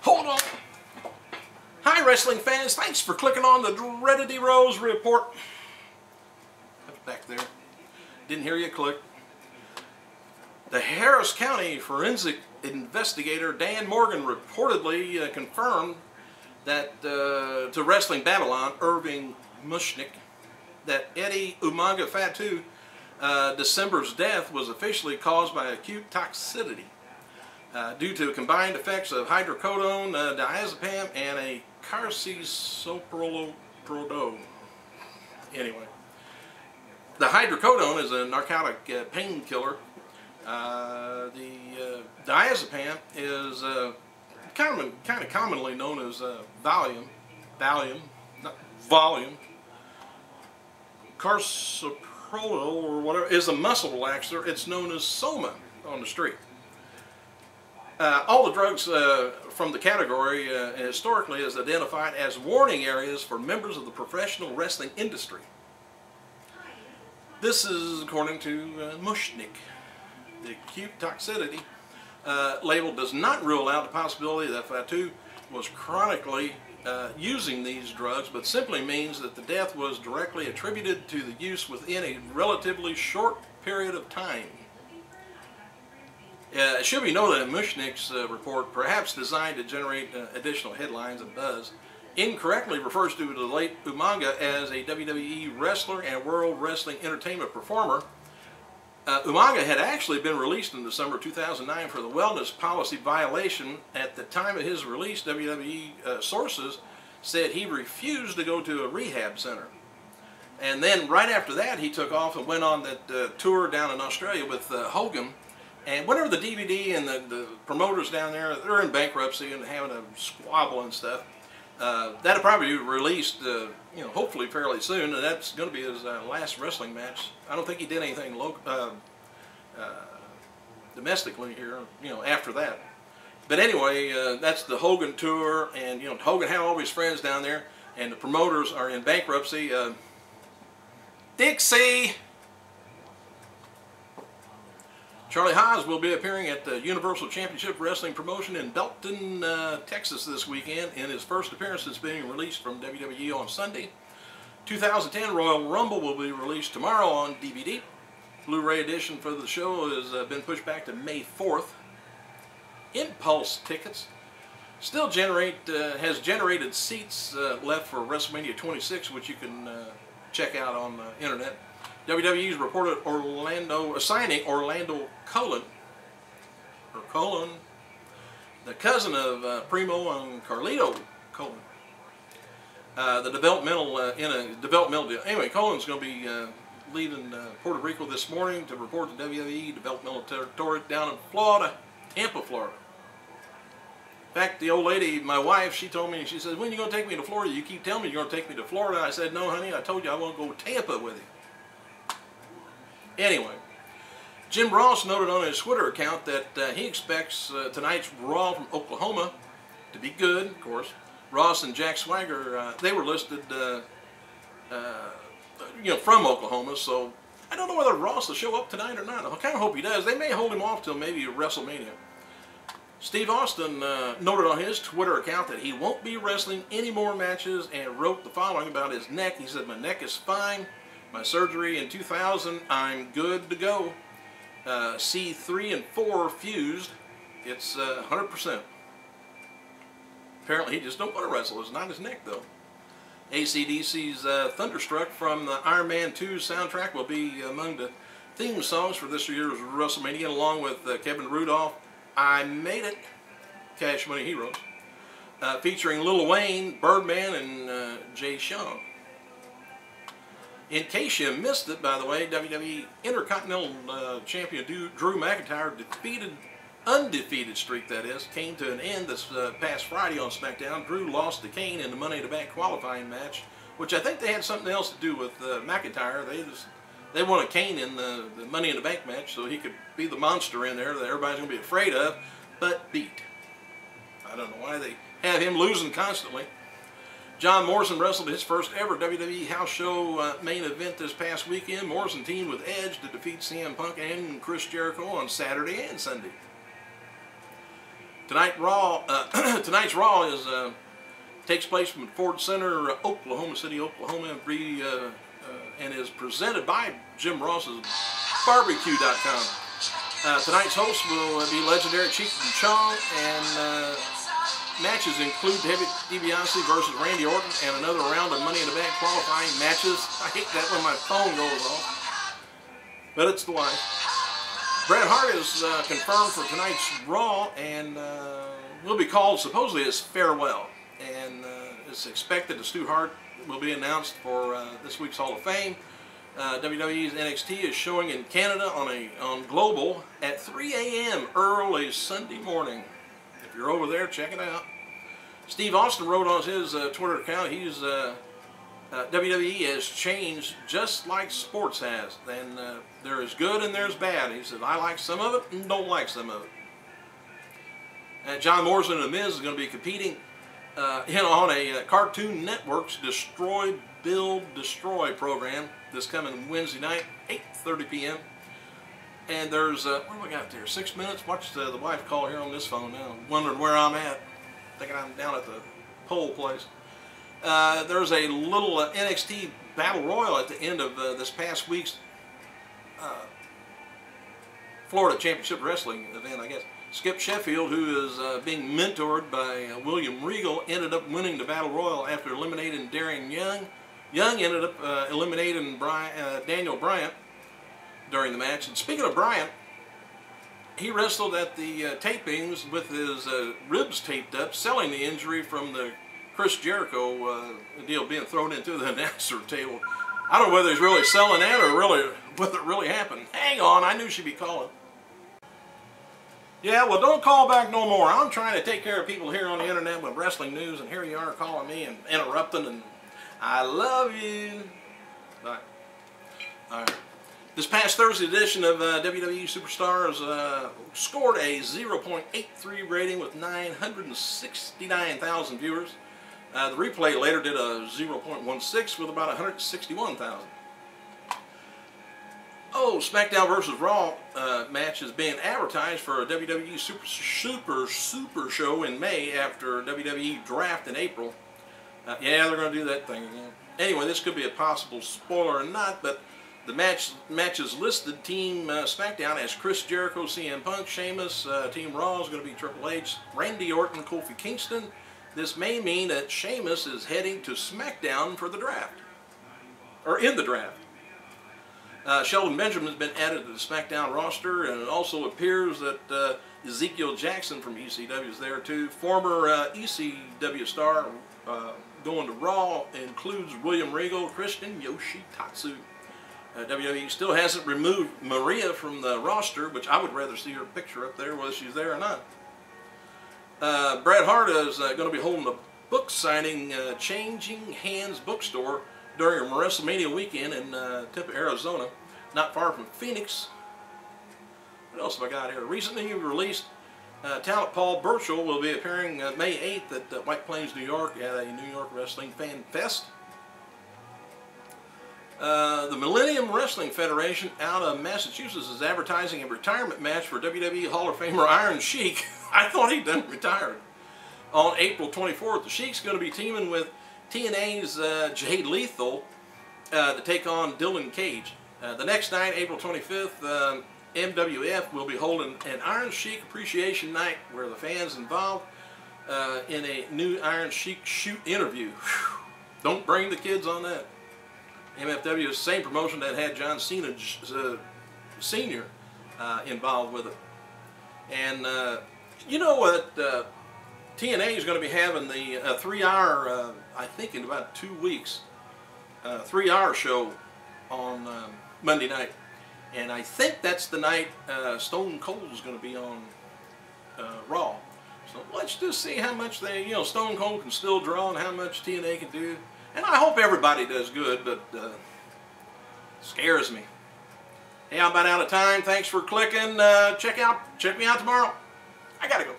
Hold on. Hi, wrestling fans. Thanks for clicking on the Dreaded Rose report. Back there. Didn't hear you click. The Harris County forensic investigator Dan Morgan reportedly confirmed that to Wrestling Babylon, Irving Mushnick, that Eddie Umanga Fatu December's death was officially caused by acute toxicity due to combined effects of hydrocodone, diazepam, and a carcinoproladol. Anyway, the hydrocodone is a narcotic painkiller. The diazepam is kind of commonly known as Valium, not volume. Carsoprolol or whatever is a muscle relaxer. It's known as Soma on the street. All the drugs from the category historically is identified as warning areas for members of the professional wrestling industry. This is according to Mushnick. The acute toxicity label does not rule out the possibility that Fatu was chronically using these drugs, but simply means that the death was directly attributed to the use within a relatively short period of time. It should be noted that Mushnick's report, perhaps designed to generate additional headlines and buzz, incorrectly refers to the late Umanga as a WWE wrestler and World Wrestling Entertainment performer. Umanga had actually been released in December 2009 for the wellness policy violation. At the time of his release, WWE sources said he refused to go to a rehab center. And then right after that, he took off and went on that tour down in Australia with Hogan. And whenever the DVD and the promoters down there, they're in bankruptcy and having a squabble and stuff, that'll probably be released, hopefully fairly soon, and that's going to be his last wrestling match. I don't think he did anything domestically here, after that. But anyway, that's the Hogan tour, and Hogan had all his friends down there, and the promoters are in bankruptcy. Dixie! Charlie Haas will be appearing at the Universal Championship Wrestling promotion in Belton, Texas this weekend in his first appearance since being released from WWE on Sunday. 2010 Royal Rumble will be released tomorrow on DVD. Blu-ray edition for the show has been pushed back to May 4th. Impulse tickets still has generated seats left for WrestleMania 26, which you can check out on the internet. WWE's reported assigning Orlando Colon, the cousin of Primo and Carlito Colon, in a developmental deal. Anyway, Colon's going to be leaving Puerto Rico this morning to report to WWE developmental territory down in Florida, Tampa, Florida. In fact, the old lady, my wife, she told me, she says, "When are you going to take me to Florida? You keep telling me you're going to take me to Florida." I said, "No, honey, I told you I want to go to Tampa with you." Anyway, Jim Ross noted on his Twitter account that he expects tonight's Raw from Oklahoma to be good, of course. Ross and Jack Swagger, they were listed, from Oklahoma, so I don't know whether Ross will show up tonight or not. I kind of hope he does. They may hold him off till maybe WrestleMania. Steve Austin noted on his Twitter account that he won't be wrestling any more matches and wrote the following about his neck. He said, "My neck is fine. My surgery in 2000, I'm good to go. C3 and 4 fused. It's 100%. Apparently he just don't want to wrestle. It's not his neck though. AC/DC's Thunderstruck from the Iron Man 2 soundtrack will be among the theme songs for this year's WrestleMania, along with Kevin Rudolph, I Made It, Cash Money Heroes, featuring Lil Wayne, Birdman, and Jay Sean. In case you missed it, by the way, WWE Intercontinental Champion Drew McIntyre undefeated streak, that is, came to an end this past Friday on SmackDown. Drew lost to Kane in the Money in the Bank qualifying match, which I think they had something else to do with McIntyre. They wanted Kane in the Money in the Bank match so he could be the monster in there that everybody's going to be afraid of, but beat. I don't know why they have him losing constantly. John Morrison wrestled his first ever WWE house show main event this past weekend. Morrison teamed with Edge to defeat CM Punk and Chris Jericho on Saturday and Sunday. Tonight's Raw is takes place from Ford Center, Oklahoma City, Oklahoma, and is presented by Jim Ross's Barbecue.com. Tonight's host will be legendary Cheech and Chong, and matches include Heavy DiBiase versus Randy Orton and another round of Money in the Bank qualifying matches. I hate that when my phone goes off, but it's the life. Bret Hart is confirmed for tonight's Raw and will be called supposedly as Farewell, and it's expected that Stu Hart will be announced for this week's Hall of Fame. WWE's NXT is showing in Canada on Global at 3 a.m. early Sunday morning. If you're over there, check it out. Steve Austin wrote on his Twitter account, WWE has changed just like sports has, and there is good and there's bad. He said, I like some of it and don't like some of it. John Morrison and The Miz is going to be competing on a Cartoon Network's Destroy, Build, Destroy program this coming Wednesday night, 8:30 p.m. And there's, what do we got there, 6 minutes? Watch the wife call here on this phone now, wondering where I'm at. Thinking I'm down at the pole place. There's a little NXT Battle Royal at the end of this past week's Florida Championship Wrestling event, I guess. Skip Sheffield, who is being mentored by William Regal, ended up winning the Battle Royal after eliminating Darren Young. Young ended up eliminating Daniel Bryant during the match. And speaking of Bryant, he wrestled at the tapings with his ribs taped up, selling the injury from the Chris Jericho deal being thrown into the announcer table. I don't know whether he's really selling that or whether it really happened. Hang on, I knew she'd be calling. Yeah, well, don't call back no more. I'm trying to take care of people here on the internet with wrestling news, and here you are calling me and interrupting, and I love you. Bye. All right. This past Thursday edition of WWE Superstars scored a 0.83 rating with 969,000 viewers. The replay later did a 0.16 with about 161,000. Oh, SmackDown vs. Raw match is being advertised for a WWE Super Show in May after WWE Draft in April. Yeah, they're going to do that thing again. Anyway, this could be a possible spoiler or not, but the matches listed Team SmackDown as Chris Jericho, CM Punk, Sheamus. Team Raw is going to be Triple H, Randy Orton, Kofi Kingston. This may mean that Sheamus is heading to SmackDown for the draft, or in the draft. Shelton Benjamin has been added to the SmackDown roster, and it also appears that Ezekiel Jackson from ECW is there too. Former ECW star going to Raw includes William Regal, Christian Yoshitatsu. WWE still hasn't removed Maria from the roster, which I would rather see her picture up there, whether she's there or not. Bret Hart is going to be holding a book signing Changing Hands bookstore during WrestleMania weekend in Tempe, Arizona, not far from Phoenix. What else have I got here? Recently released talent Paul Burchill will be appearing May 8th at White Plains, New York at a New York Wrestling Fan Fest. The Millennium Wrestling Federation out of Massachusetts is advertising a retirement match for WWE Hall of Famer Iron Sheik. I thought he'd done retired. On April 24th, the Sheik's going to be teaming with TNA's Jade Lethal to take on Dylan Cage. The next night, April 25th, MWF will be holding an Iron Sheik Appreciation Night where the fans involved in a new Iron Sheik shoot interview. Whew. Don't bring the kids on that. MFW is the same promotion that had John Cena Sr. Involved with it. And you know what? TNA is going to be having the 3-hour, I think in about 2 weeks, 3-hour show on Monday night. And I think that's the night Stone Cold is going to be on Raw. So let's just see how much Stone Cold can still draw and how much TNA can do. And I hope everybody does good, but scares me. Hey, I'm about out of time. Thanks for clicking. Check me out tomorrow. I gotta go.